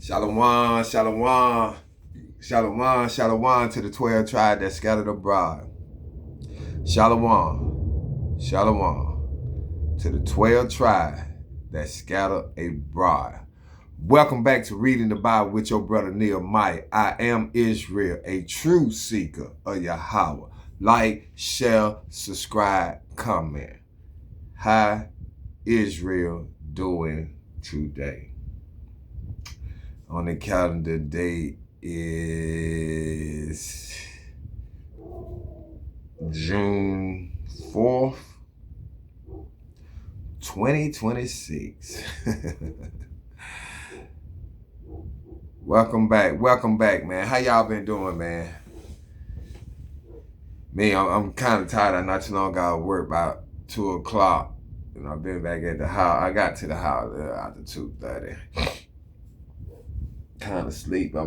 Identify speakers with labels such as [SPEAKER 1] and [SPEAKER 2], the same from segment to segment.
[SPEAKER 1] Shalom, shalom, shalom, shalom to the 12 tribes that scattered abroad. Shalom, shalom to the 12 tribes that scattered abroad. Welcome back to Reading the Bible with your brother Nehemiah. I am Israel, a true seeker of Yahweh. Like, share, subscribe, comment. How Israel doing today? On the calendar date is June 4th, 2026. Welcome back, man. How y'all been doing, man? Me, I'm kind of tired. I not too long ago, I worked about 2 o'clock. And I've been back at the house. I got to the house after 2:30. Kind of sleep. I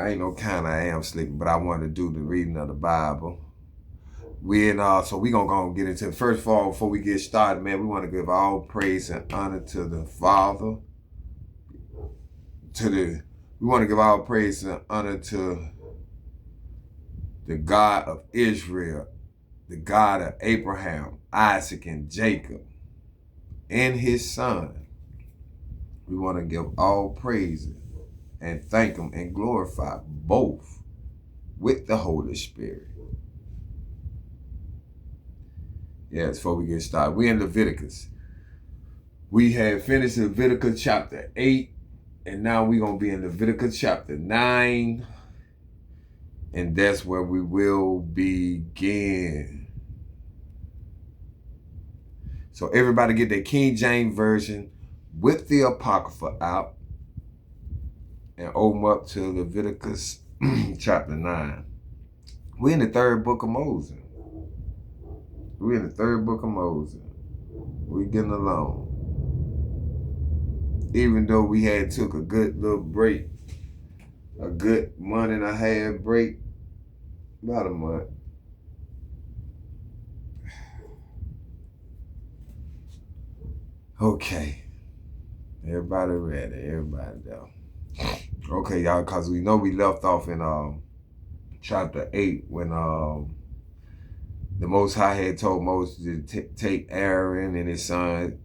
[SPEAKER 1] ain't no kind of I am sleeping, but I want to do the reading of the Bible. So we gonna go and get into it. First of all, before we get started, man, we want to give all praise and honor to the Father. We want to give all praise and honor to the God of Israel, the God of Abraham, Isaac, and Jacob, and his son. We want to give all praise and thank him and glorify both with the Holy Spirit. Yes, before we get started, we in Leviticus. We have finished Leviticus chapter 8, and now we're going to be in Leviticus chapter 9, and that's where we will begin. So everybody get their King James Version with the Apocrypha out and open up to Leviticus chapter 9. We're in the third book of Moses. We're in the third book of Moses. We're getting along. Even though we had took a good little break, a good month and a half break, about a month. Okay. Everybody ready. Everybody down. Okay, y'all, because we know we left off in chapter 8 when the Most High had told Moses to take Aaron and his son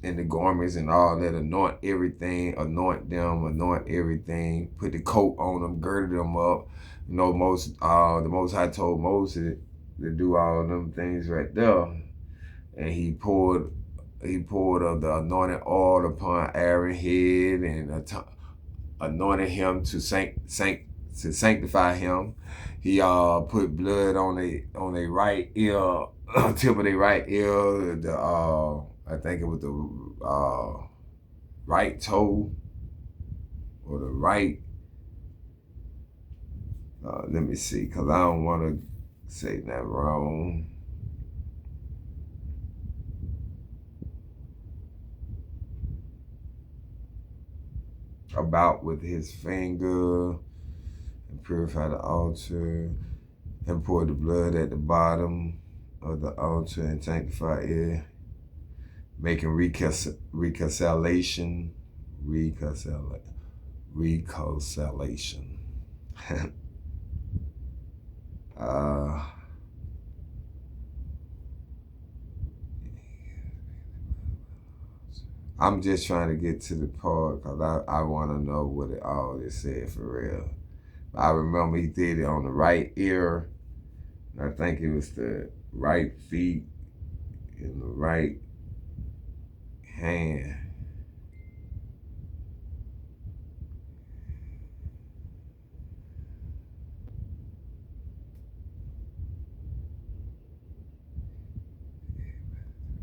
[SPEAKER 1] and the garments and all that, anoint everything, anoint everything, put the coat on them, girded them up. You know, the Most High told Moses to do all them things right there. And he poured of the anointing oil upon Aaron's head and anointed him to sanctify him. He put blood on a right ear, tip of their right ear. I think it was the right toe or the right. Let me see, cause I don't want to say that wrong. About with his finger and purify the altar and pour the blood at the bottom of the altar and sanctify it, making reconciliation. I'm just trying to get to the part because I want to know what it all is said for real. I remember he did it on the right ear. I think it was the right feet and the right hand.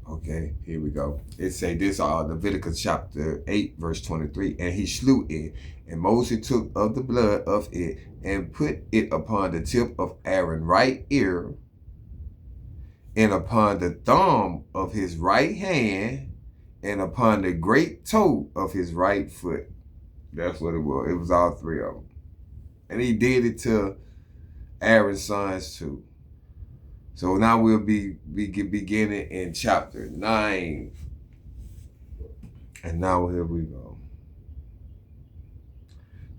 [SPEAKER 1] Okay, here we go. It say this, Leviticus chapter 8, verse 23. And he slew it, and Moses took of the blood of it, and put it upon the tip of Aaron's right ear, and upon the thumb of his right hand, and upon the great toe of his right foot. That's what it was. It was all three of them. And he did it to Aaron's sons too. So now we'll be beginning in chapter 9. And now here we go.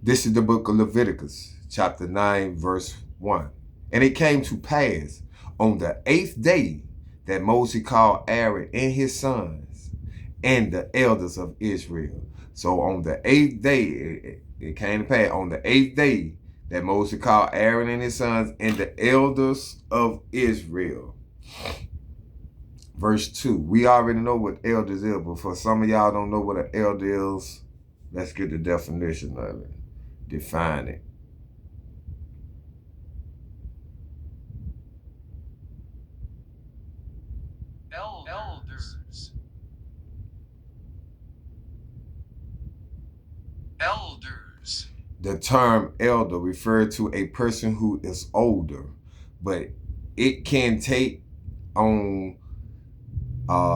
[SPEAKER 1] This is the book of Leviticus, chapter 9, verse 1. And it came to pass on the 8th day that Moses called Aaron and his sons and the elders of Israel. So on the 8th day, it came to pass on the 8th day that Moses called Aaron and his sons and the elders of Israel. Verse 2. We already know what elders is, but for some of y'all don't know what an elder is, let's get the definition of it. Define it.
[SPEAKER 2] Elders.
[SPEAKER 1] The term elder refers to a person who is older, but it can take on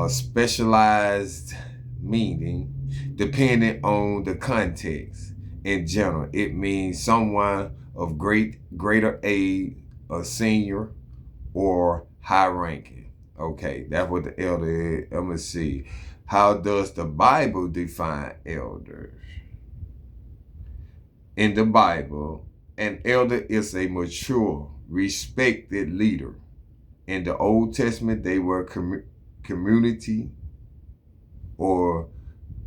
[SPEAKER 1] specialized meaning depending on the context. In general, it means someone of greater age, a senior, or high ranking. Okay, that's what the elder is. I'm gonna see. How does the Bible define elders? In the Bible, an elder is a mature, respected leader. In the Old Testament, they were community or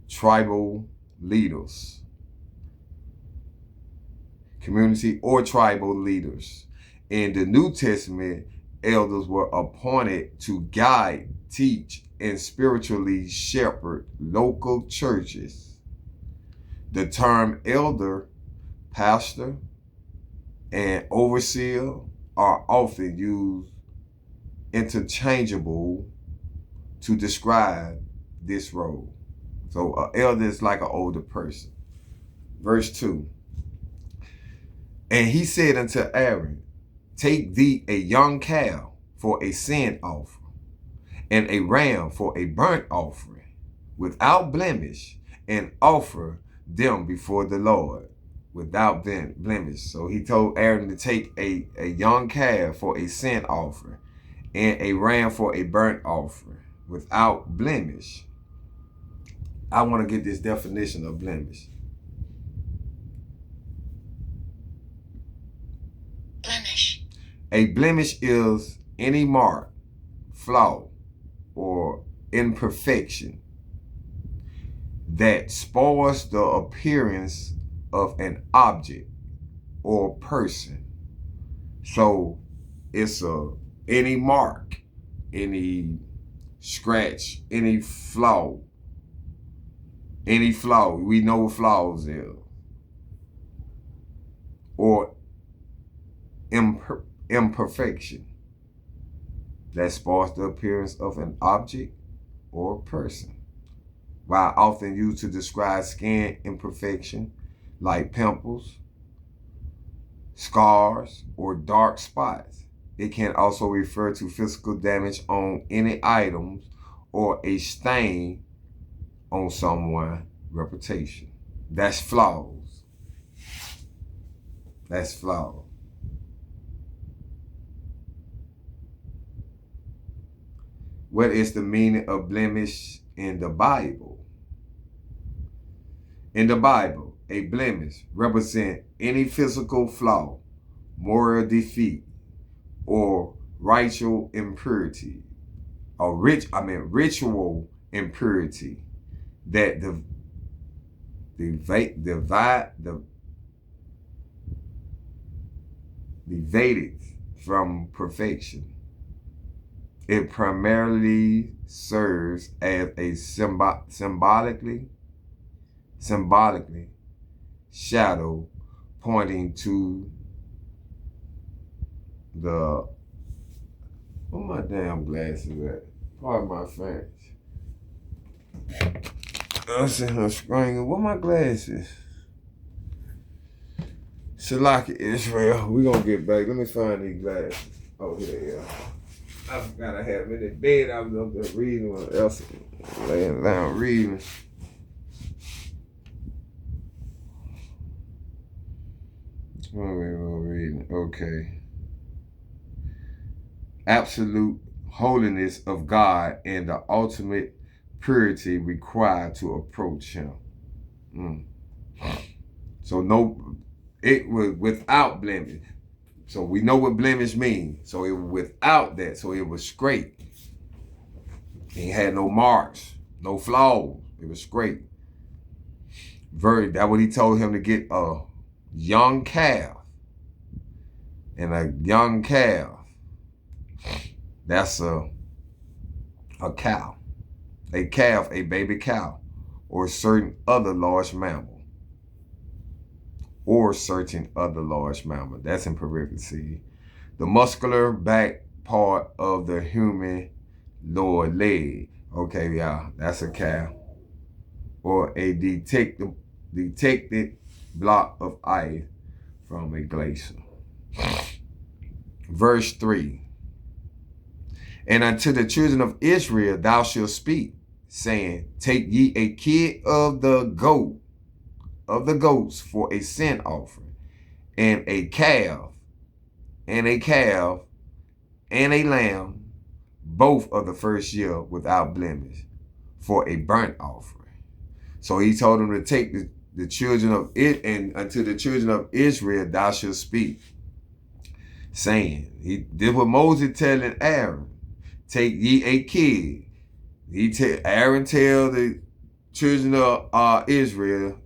[SPEAKER 1] tribal leaders. Community or tribal leaders. In the New Testament, elders were appointed to guide, teach, and spiritually shepherd local churches. The term elder, pastor, and overseer are often used interchangeable to describe this role. So an elder is like an older person. Verse 2. And he said unto Aaron, take thee a young cow for a sin offering, and a ram for a burnt offering, without blemish, and offer them before the Lord without blemish. So he told Aaron to take a young calf for a sin offering and a ram for a burnt offering without blemish. I want to get this definition of blemish.
[SPEAKER 2] Blemish.
[SPEAKER 1] A blemish is any mark, flaw, or imperfection that spoils the appearance of an object or person. So it's any mark, any scratch, any flaw. Any flaw. We know what flaws is. Or imperfection that spoils the appearance of an object or person. While often used to describe skin imperfection like pimples, scars, or dark spots. It can also refer to physical damage on any items or a stain on someone's reputation. That's flaws. That's flaws. What is the meaning of blemish in the Bible? In the Bible, a blemish represents any physical flaw, moral defeat, or ritual impurity, or ritual impurity that deviated from perfection. It primarily serves as a symbolically shadow pointing to the, where my damn glasses at? Pardon my French. I'm sitting here screaming, where my glasses? Shalaka Israel, we gonna get back. Let me find these glasses. Oh, here they are. I forgot I had them in the bed. I was up there reading when else laying down reading. What are we reading? Okay. Absolute holiness of God and the ultimate purity required to approach Him. So no, It was without blemish. So we know what blemish means. So it was without that. So it was straight. It had no marks, no flaws. It was straight. That's what he told him to get a young calf. And a young calf, that's a cow. A calf, a baby cow, or certain other large mammal. Or certain other large mammal. That's in parentheses. The muscular back part of the human lower leg. Okay, yeah, that's a cow. Or a detected block of ice from a glacier. Verse 3. And unto the children of Israel thou shalt speak, saying, take ye a kid of the goats for a sin offering, and a calf, and a lamb, both of the first year without blemish, for a burnt offering. So he told them to take the children of it, and unto the children of Israel thou shalt speak, saying, this was Moses telling Aaron, take ye a kid. Aaron tell the children of Israel,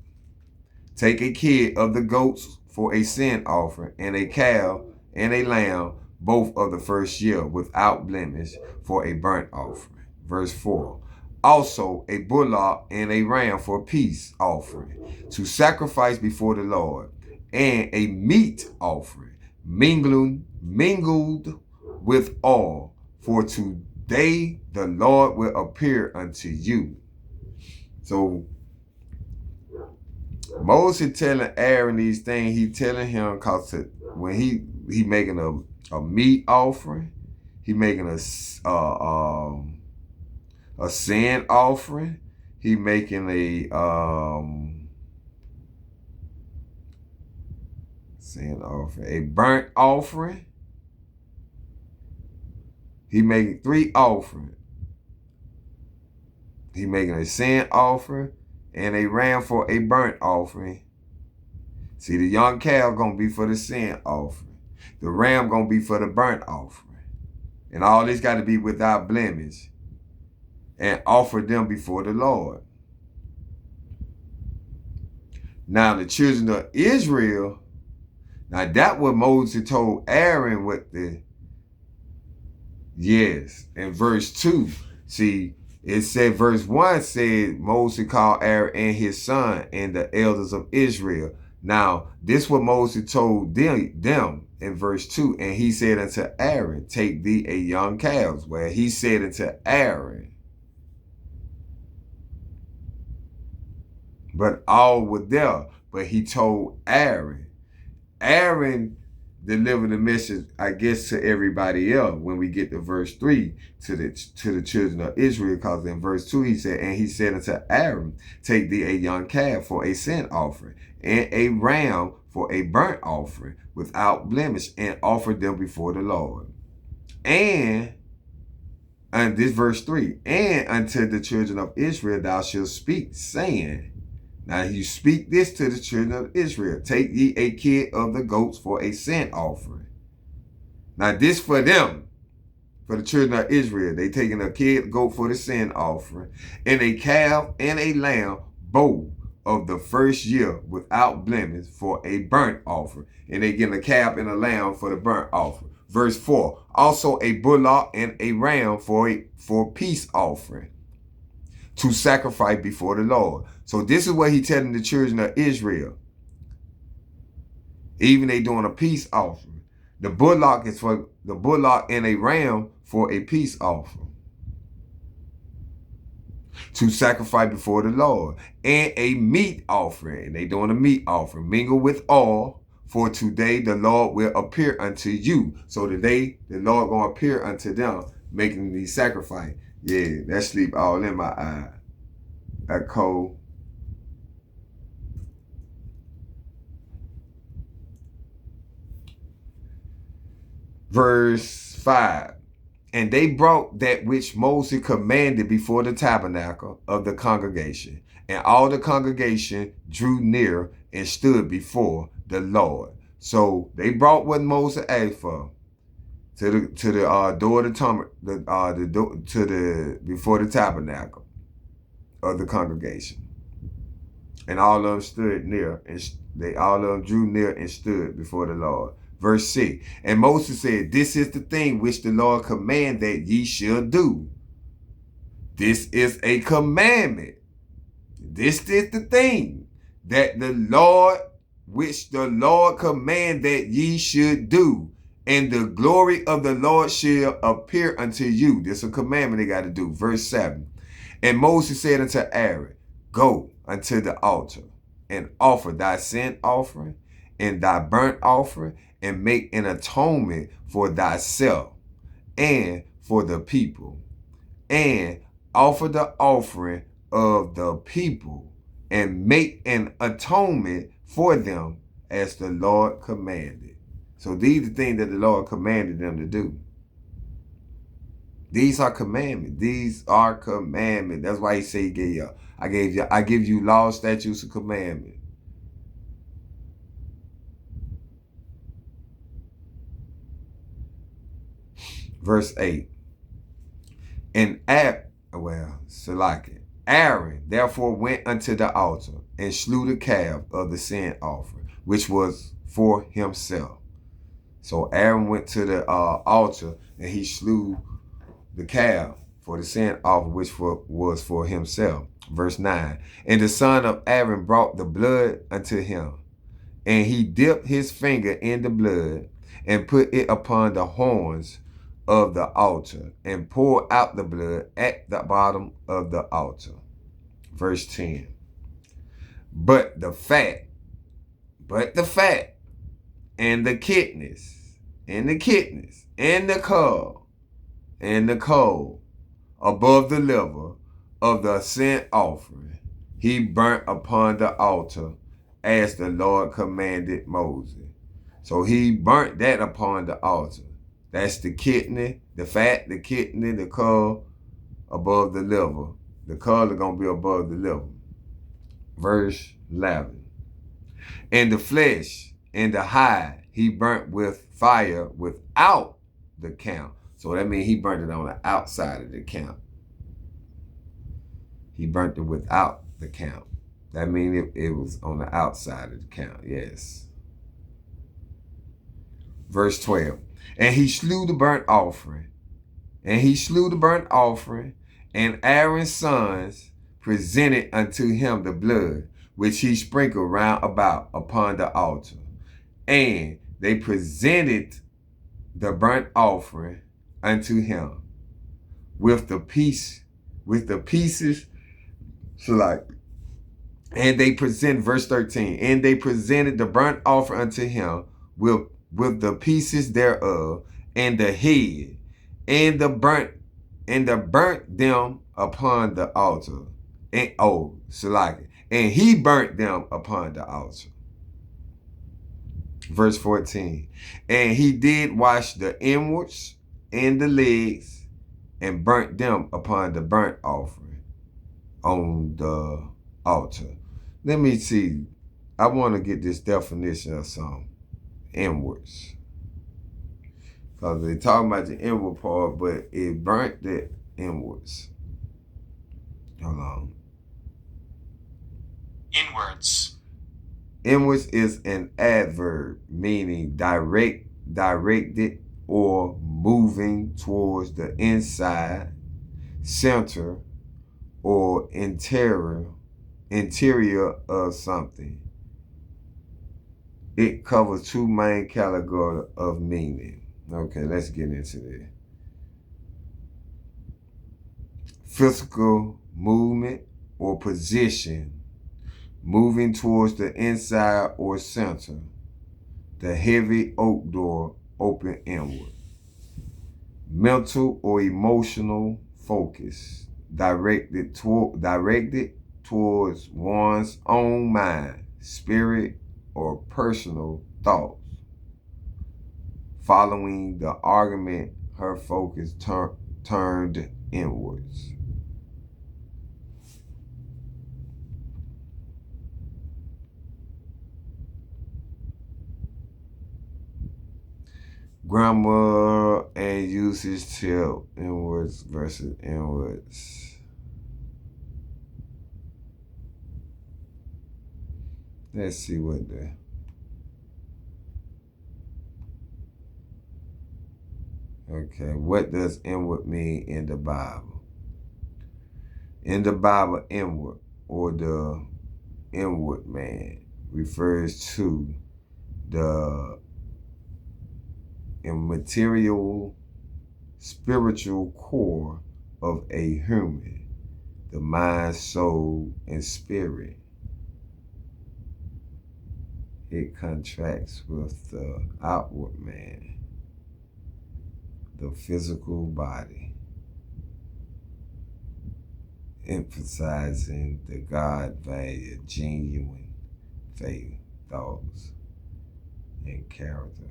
[SPEAKER 1] take a kid of the goats for a sin offering, and a calf and a lamb, both of the first year, without blemish, for a burnt offering. Verse 4. Also a bullock and a ram for a peace offering, to sacrifice before the Lord, and a meat offering, mingled with oil, for today the Lord will appear unto you. So Moses telling Aaron these things, he telling him because when he making a meat offering, he making a sin offering, he making a sin offering, a burnt offering. He making 3 offerings. He making a sin offering and a ram for a burnt offering. See, the young calf gonna be for the sin offering. The ram gonna be for the burnt offering. And all this got to be without blemish, and offer them before the Lord. Now the children of Israel, now that what Moses told Aaron with in verse 2. See, it said, verse 1 said, Moses called Aaron and his son and the elders of Israel. Now, this what Moses told them in verse 2. And he said unto Aaron, take thee a young calf. Well, he said unto Aaron. But all were there. But he told Aaron. Aaron delivered the message, I guess, to everybody else when we get to verse 3 to the children of Israel, because in verse 2 he said, and he said unto Aaron, take thee a young calf for a sin offering, and a ram for a burnt offering without blemish, and offer them before the Lord. And this verse 3, and unto the children of Israel thou shalt speak, saying, now you speak this to the children of Israel, take ye a kid of the goats for a sin offering. Now this for them, for the children of Israel, they taking a kid goat for the sin offering, and a calf and a lamb, both of the first year without blemish, for a burnt offering. And they getting a calf and a lamb for the burnt offering. Verse 4, also a bullock and a ram for peace offering, to sacrifice before the Lord. So this is what he telling the children of Israel. Even they doing a peace offering. The bullock is for the bullock, and a ram for a peace offering, to sacrifice before the Lord. And a meat offering. And they doing a meat offering, mingled with oil, for today the Lord will appear unto you. So today the Lord gonna appear unto them, making these sacrifice. Yeah, that sleep all in my eye. That cold. Verse 5. And they brought that which Moses commanded before the tabernacle of the congregation. And all the congregation drew near and stood before the Lord. So they brought what Moses asked for to the door of before the tabernacle of the congregation, and all of them stood near, and all of them drew near and stood before the Lord. Verse 6. And Moses said, "This is the thing which the Lord command that ye shall do." This is a commandment. This is the thing that which the Lord command that ye should do, and the glory of the Lord shall appear unto you. This is a commandment they got to do. Verse 7. And Moses said unto Aaron, "Go unto the altar, and offer thy sin offering and thy burnt offering, and make an atonement for thyself and for the people, and offer the offering of the people, and make an atonement for them as the Lord commanded." So these are the things that the Lord commanded them to do. These are commandments. These are commandments. That's why he said, I give you laws, statutes, and commandments. Verse 8. And Aaron therefore went unto the altar and slew the calf of the sin offering, which was for himself. So Aaron went to the altar and he slew the calf for the sin offering, which was for himself. Verse 9. And the son of Aaron brought the blood unto him, and he dipped his finger in the blood and put it upon the horns of the altar, and poured out the blood at the bottom of the altar. Verse 10. But the fat, and the kidneys, and the caul, above the liver of the sin offering, he burnt upon the altar as the Lord commanded Moses. So he burnt that upon the altar. That's the kidney, the fat, the kidney, the caul above the liver. The caul is going to be above the liver. Verse 11. And the flesh and the hide he burnt with fire without the camp. So that means he burnt it on the outside of the camp. He burnt it without the camp. That means it was on the outside of the camp, yes. Verse 12. And he slew the burnt offering. And Aaron's sons presented unto him the blood, which he sprinkled round about upon the altar. And they presented the burnt offering unto him with the pieces. So and they present, verse 13, and they presented the burnt offering unto him with the pieces thereof, and the head, and burnt them upon the altar. And he burnt them upon the altar. Verse 14. And he did wash the inwards and the legs, and burnt them upon the burnt offering on the altar. Let me see. I want to get this definition of some inwards. Because they're talking about the inward part, but it burnt the inwards. Hold on.
[SPEAKER 2] Inwards.
[SPEAKER 1] Inwards is an adverb meaning directed or moving towards the inside, center, or interior of something. It covers two main categories of meaning. Okay, let's get into this. Physical movement or position, moving towards the inside or center. The heavy oak door open inward. Mental or emotional focus, directed towards one's own mind, spirit, or personal thoughts. Following the argument, her focus turned inwards. Grammar and usage tilt inwards versus inwards. Let's see what the okay. What does inward mean in the Bible? In the Bible, inward or the inward man refers to the immaterial spiritual core of a human, the mind, soul, and spirit. It contracts with the outward man, the physical body, emphasizing the God value, genuine faith, thoughts, and character.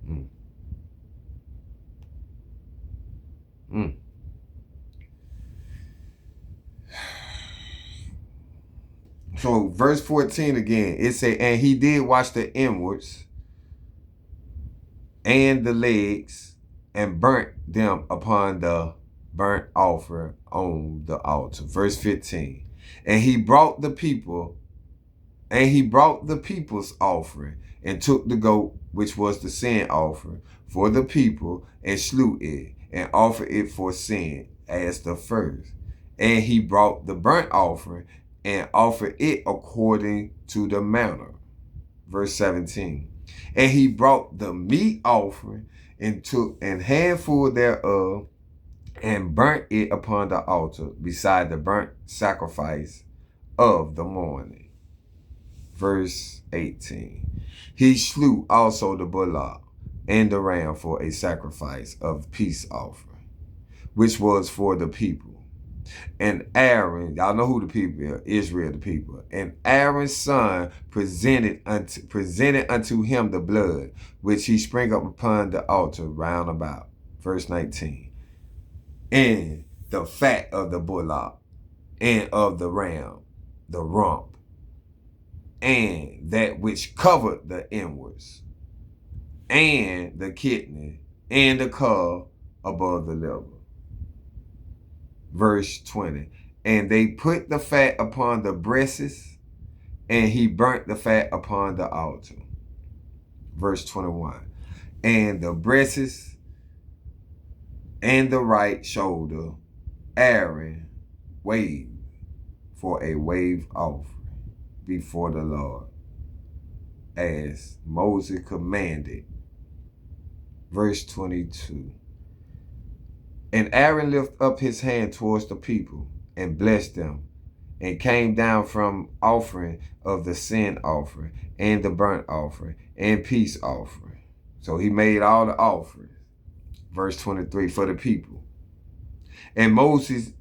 [SPEAKER 1] Mm. Mm. So verse 14 again, it say, and he did wash the inwards and the legs and burnt them upon the burnt offering on the altar. Verse 15. And he brought the people's offering and took the goat, which was the sin offering for the people, and slew it and offered it for sin as the first. And he brought the burnt offering and offered it according to the manner. Verse 17. And he brought the meat offering and took an handful thereof and burnt it upon the altar beside the burnt sacrifice of the morning. Verse 18. He slew also the bullock and the ram for a sacrifice of peace offering, which was for the people. And Aaron, y'all know who the people are, Israel the people. And Aaron's son presented unto him the blood, which he sprinkled upon the altar round about. Verse 19. And the fat of the bullock and of the ram, the rump, and that which covered the inwards, and the kidney, and the cub above the liver. Verse 20. And they put the fat upon the breasts, and he burnt the fat upon the altar. Verse 21. And the breasts and the right shoulder Aaron waved for a wave offering before the Lord, as Moses commanded. Verse 22. And Aaron lifted up his hand towards the people and blessed them, and came down from offering of the sin offering and the burnt offering and peace offering. So he made all the offerings. Verse 23, for the people. And Moses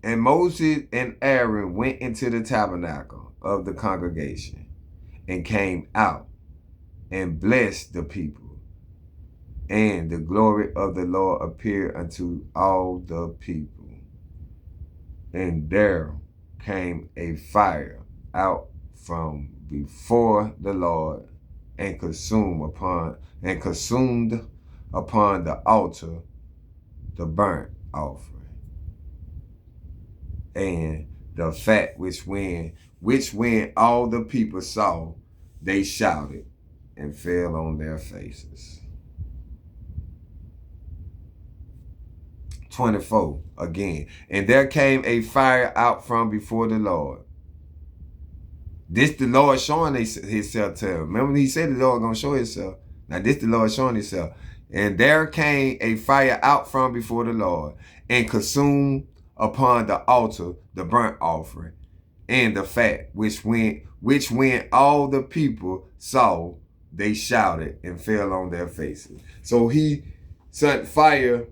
[SPEAKER 1] and Aaron went into the tabernacle of the congregation and came out and blessed the people. And the glory of the Lord appeared unto all the people. And there came a fire out from before the Lord and consumed upon the altar the burnt offering and the fat, which when all the people saw, they shouted and fell on their faces. 24 again. And there came a fire out from before the Lord. This the Lord showing himself to him. Remember he said the Lord gonna show himself. Now this the Lord showing himself. And there came a fire out from before the Lord and consumed upon the altar the burnt offering and the fat, which when all the people saw, they shouted and fell on their faces. So he sent fire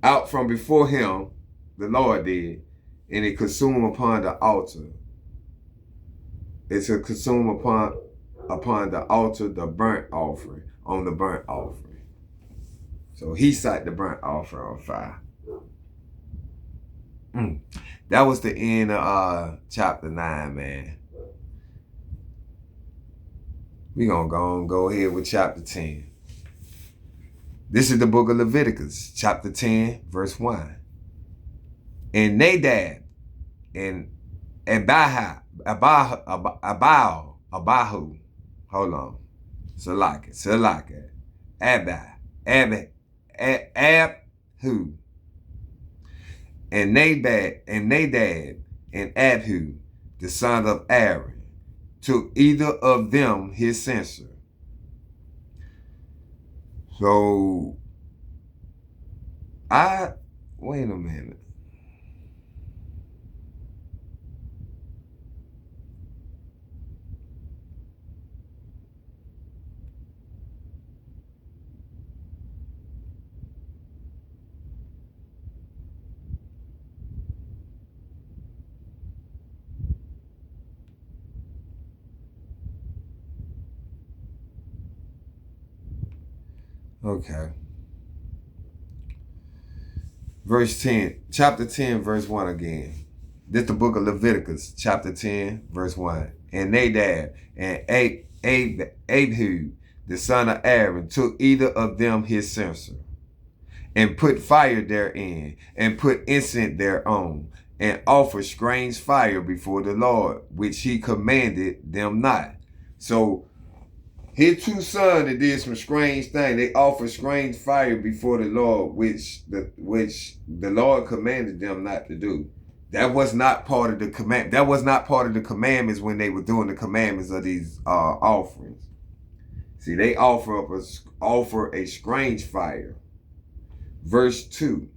[SPEAKER 1] out from before him, the Lord did, and it consumed upon the altar. It's to consume upon the altar the burnt offering, on the burnt offering. So he set the burnt offering on fire. That was the end of chapter 9, man. We're going to go ahead with chapter 10. This is the book of Leviticus, chapter 10, verse 1. And Nadab and Abihu, hold on, Salaka, Abhu, and Nadab and Abihu, the son of Aaron, took either of them his censer. So, wait a minute. Okay. Verse 10, chapter 10, verse 1 again. This is the book of Leviticus, chapter 10, verse 1. And Nadab and Abihu, the son of Aaron, took either of them his censer, and put fire therein, and put incense thereon, and offered strange fire before the Lord, which he commanded them not. So his two sons that did some strange thing. They offered strange fire before the Lord, which the Lord commanded them not to do. That was not part of the command. That was not part of the commandments when they were doing the commandments of these offerings. See, they offer a strange fire. Verse 2.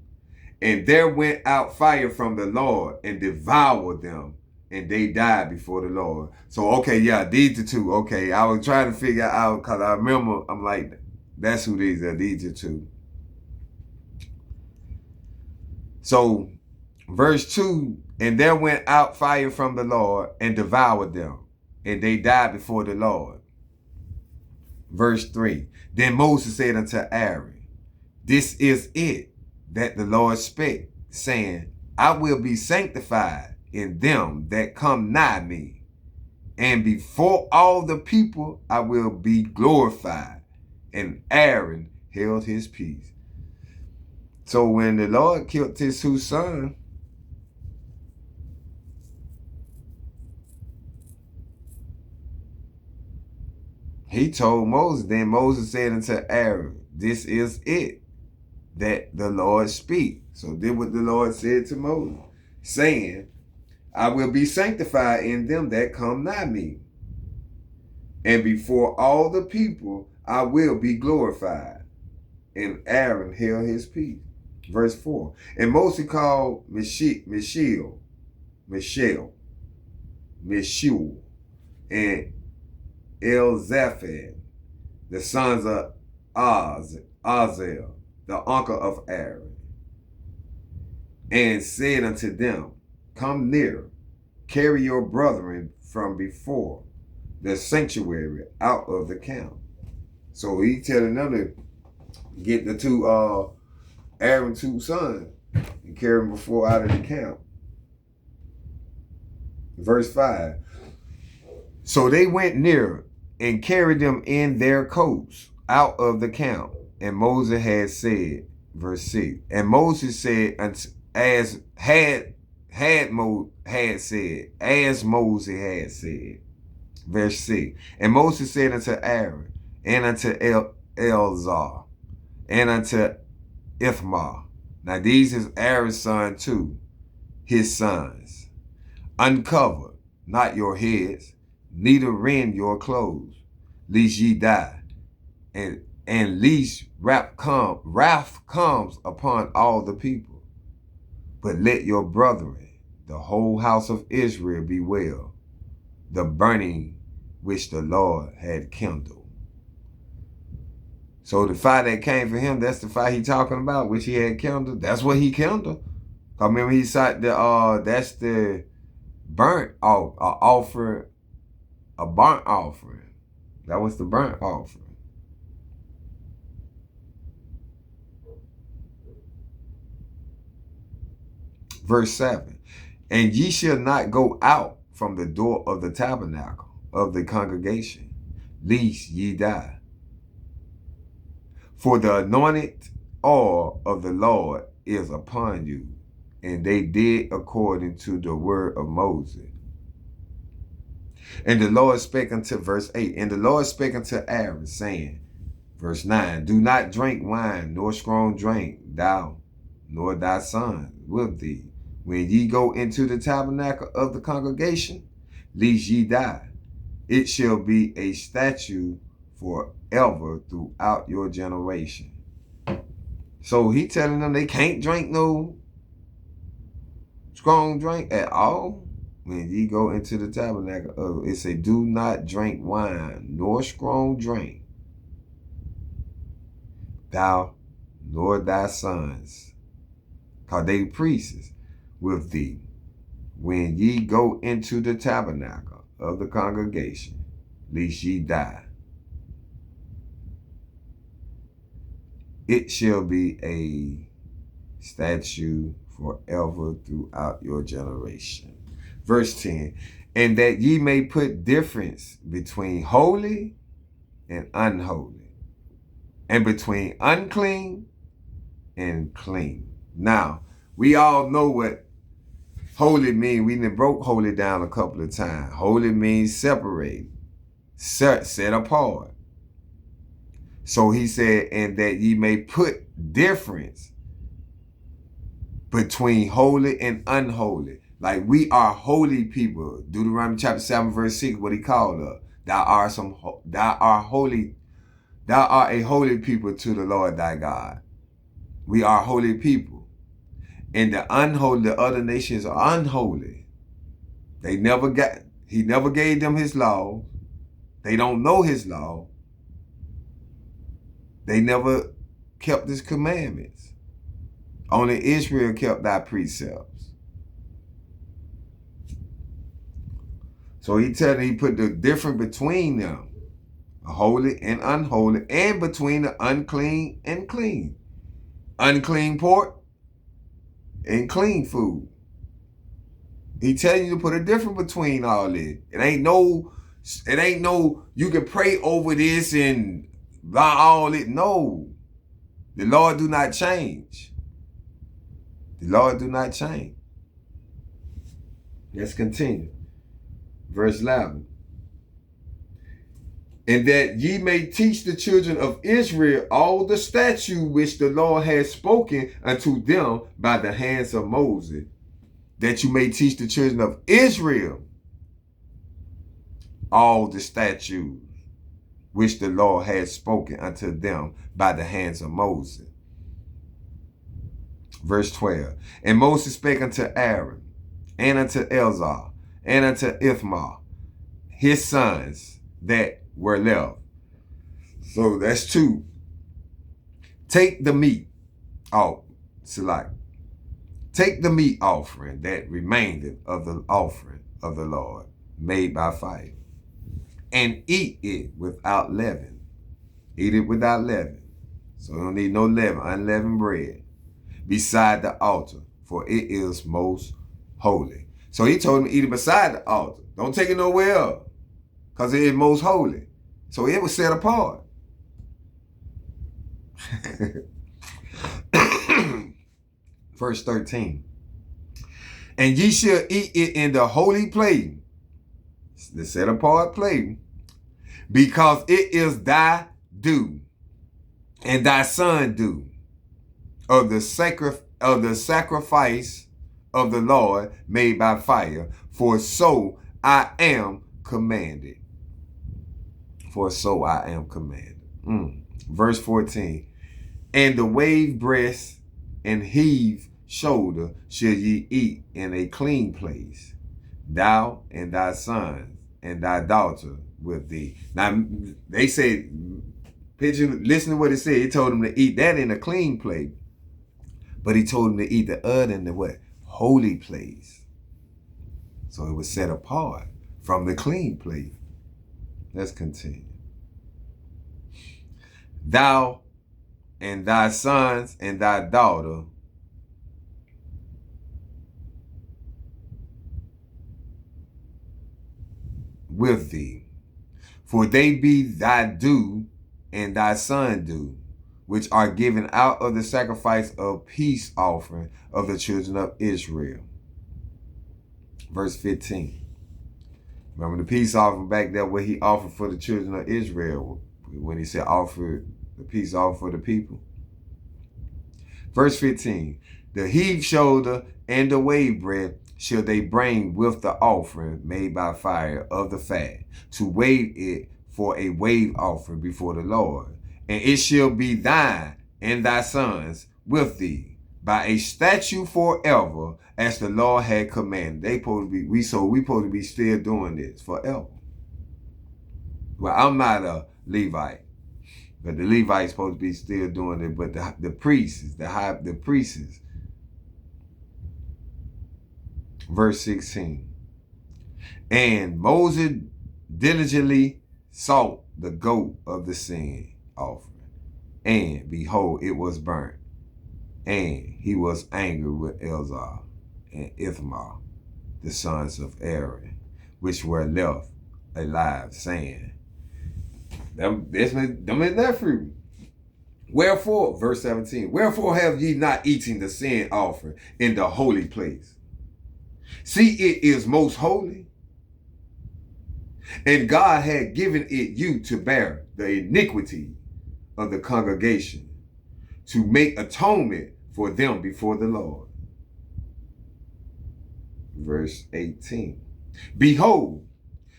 [SPEAKER 1] And there went out fire from the Lord and devoured them, and they died before the Lord. So, okay, yeah, these are two. Okay, I was trying to figure out, because I remember, I'm like, that's who these are. These are two. So, verse 2, and there went out fire from the Lord and devoured them, and they died before the Lord. Verse 3, then Moses said unto Aaron, this is it that the Lord spake, saying, I will be sanctified in them that come nigh me, and before all the people I will be glorified. And Aaron held his peace. So when the Lord killed his two sons, he told Moses, then Moses said unto Aaron, this is it that the Lord speak. So did what the Lord said to Moses, saying, I will be sanctified in them that come nigh me, and before all the people I will be glorified. And Aaron held his peace. Verse 4. And Moses called Mishael, and Elzaphan, the sons of Azel, the uncle of Aaron, and said unto them, come near, carry your brethren from before the sanctuary out of the camp. So he telling them to get the two Aaron's two sons and carry them before out of the camp. Verse 5. So they went near and carried them in their coats out of the camp. And Moses had said, verse 6, and Moses said, as Moses had said. Verse 6, and Moses said unto Aaron, and unto Elzar, and unto Ithmar. Now these is Aaron's sons too, his sons. Uncover not your heads, neither rend your clothes, lest ye die, and lest wrath comes upon all the people. But let your brethren, the whole house of Israel, bewail the burning which the Lord had kindled. So the fire that came for him, that's the fire he talking about, which he had kindled. That's what he kindled. Remember he said that's the burnt offering, a burnt offering. That was the burnt offering. Verse 7, and ye shall not go out from the door of the tabernacle of the congregation, lest ye die. For the anointed oil of the Lord is upon you. And they did according to the word of Moses. And the Lord spake unto, verse 8, and the Lord spake unto Aaron, saying, verse 9, do not drink wine, nor strong drink, thou, nor thy son with thee, when ye go into the tabernacle of the congregation, lest ye die. It shall be a statute forever throughout your generation. So he telling them they can't drink no strong drink at all. When ye go into the tabernacle, it say, do not drink wine, nor strong drink, thou, nor thy sons, cause they priests with thee, when ye go into the tabernacle of the congregation, lest ye die. It shall be a statute forever throughout your generation. Verse 10, and that ye may put difference between holy and unholy, and between unclean and clean. Now, we all know what holy means. We done broke holy down a couple of times. Holy means separate, set apart. So he said, and that ye may put difference between holy and unholy. Like we are holy people. Deuteronomy chapter 7, verse 6, what he called us. Thou art a holy people to the Lord thy God. We are holy people. And the unholy, the other nations are unholy. He never gave them his law. They don't know his law. They never kept his commandments. Only Israel kept thy precepts. So he put the difference between them, holy and unholy, and between the unclean and clean. Unclean pork and clean food. He telling you to put a difference between all this. It ain't no, you can pray over this and blah, all it. No. The Lord do not change. The Lord do not change. Let's continue. Verse 11. And that ye may teach the children of Israel all the statutes which the Lord has spoken unto them by the hands of Moses. That you may teach the children of Israel all the statutes which the Lord has spoken unto them by the hands of Moses. Verse 12. And Moses spake unto Aaron, and unto Eleazar, and unto Ithamar, his sons that were left. So that's two. Take the meat off, select. Take the meat offering that remained of the offering of the Lord, made by fire, and eat it without leaven. Eat it without leaven. So you don't need no leaven, unleavened bread, beside the altar, for it is most holy. So he told him to eat it beside the altar. Don't take it nowhere else, because it is most holy. So it was set apart. Verse 13. And ye shall eat it in the holy place, the set apart place, because it is thy due, and thy son due, of the sacrifice of the Lord made by fire, for so I am commanded. For so I am commanded. Verse 14. And the wave breast and heave shoulder shall ye eat in a clean place, thou and thy sons and thy daughter with thee. Now they said, listen to what it said. He told them to eat that in a clean place, but he told them to eat the other in the what? Holy place. So it was set apart from the clean place. Let's continue. Thou and thy sons and thy daughter with thee. For they be thy due and thy son due, which are given out of the sacrifice of peace offering of the children of Israel. Verse 15. Remember the peace offering back there, what he offered for the children of Israel, when he said offer the peace offering for the people. Verse 15. The heave shoulder and the wave bread shall they bring with the offering made by fire of the fat, to wave it for a wave offering before the Lord. And it shall be thine and thy sons with thee by a statute forever, as the Lord had commanded. They supposed to be, we supposed to be still doing this forever. Well, I'm not a Levite, but the Levites supposed to be still doing it. But the priests, the priests. Verse 16. And Moses diligently sought the goat of the sin offering, and behold, it was burnt. And he was angry with Eleazar and Ithamar, the sons of Aaron, which were left alive, saying, them is nephew. Wherefore, verse 17, wherefore have ye not eaten the sin offering in the holy place? See, it is most holy. And God had given it you to bear the iniquity of the congregation, to make atonement for them before the Lord. Verse 18. Behold,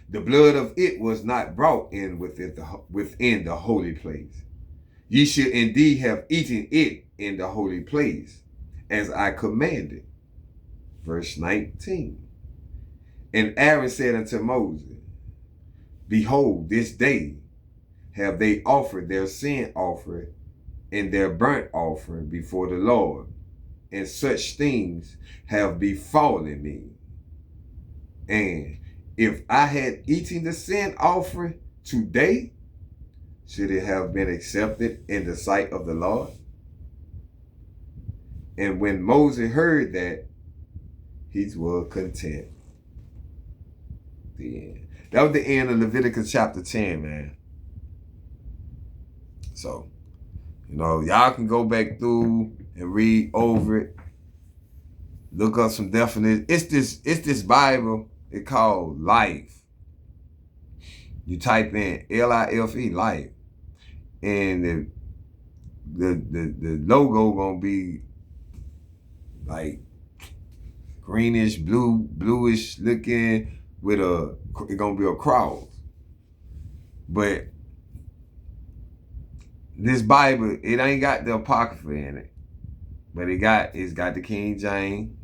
[SPEAKER 1] the blood of it was not brought in within the holy place. Ye should indeed have eaten it in the holy place, as I commanded. Verse 19. And Aaron said unto Moses, behold, this day have they offered their sin offering and their burnt offering before the Lord, and such things have befallen me. And if I had eaten the sin offering today, should it have been accepted in the sight of the Lord? And when Moses heard that, he was content. The end. That was the end of Leviticus chapter 10, man. So, y'all can go back through and read over it. Look up some definitions. It's this Bible. It's called Life. You type in L-I-F-E, Life. And the logo gonna be like greenish, bluish looking with it's gonna be a cross. But this Bible, it ain't got the Apocrypha in it. But it's got the King James.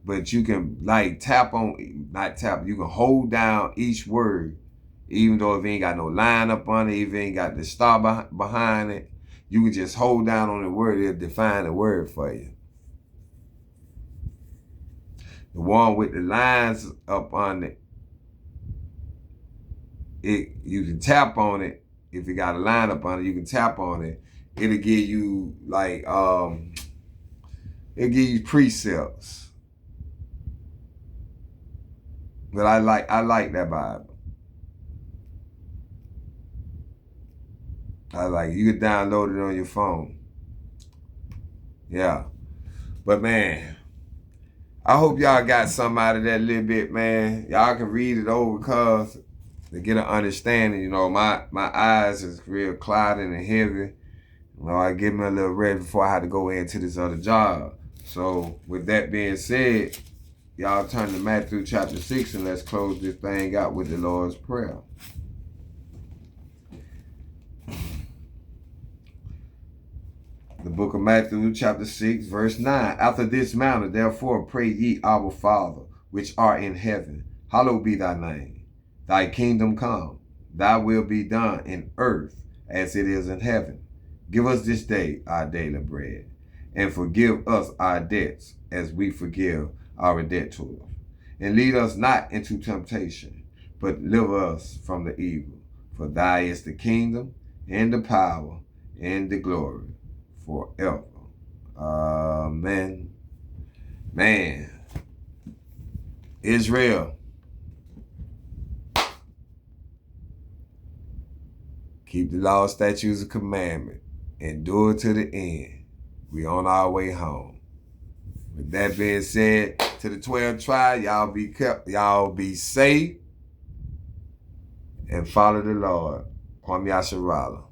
[SPEAKER 1] But you can you can hold down each word, even though if it ain't got no line up on it, if it ain't got the star behind it, you can just hold down on the word, it'll define the word for you. The one with the lines up on it, you can tap on it. If you got a line up on it, you can tap on it. It'll give you it'll give you precepts. But I like that Bible. You can download it on your phone. Yeah. But man, I hope y'all got something out of that little bit, man. Y'all can read it over because to get an understanding, my eyes is real clouded and heavy. I get me a little ready before I had to go into this other job. So with that being said, y'all turn to Matthew chapter 6 and let's close this thing out with the Lord's Prayer. The book of Matthew chapter 6 verse 9. After this manner, therefore, pray ye, our Father, which art in heaven, hallowed be thy name. Thy kingdom come, thy will be done in earth as it is in heaven. Give us this day our daily bread, and forgive us our debts as we forgive our debtors. And lead us not into temptation, but deliver us from the evil. For thy is the kingdom, and the power, and the glory, forever. Amen. Man, Israel, Keep the law, statutes, and commandment. Endure to the end. We on our way home. With that being said, to the 12 tribes, y'all be safe and follow the Lord. Kwame Yasharala.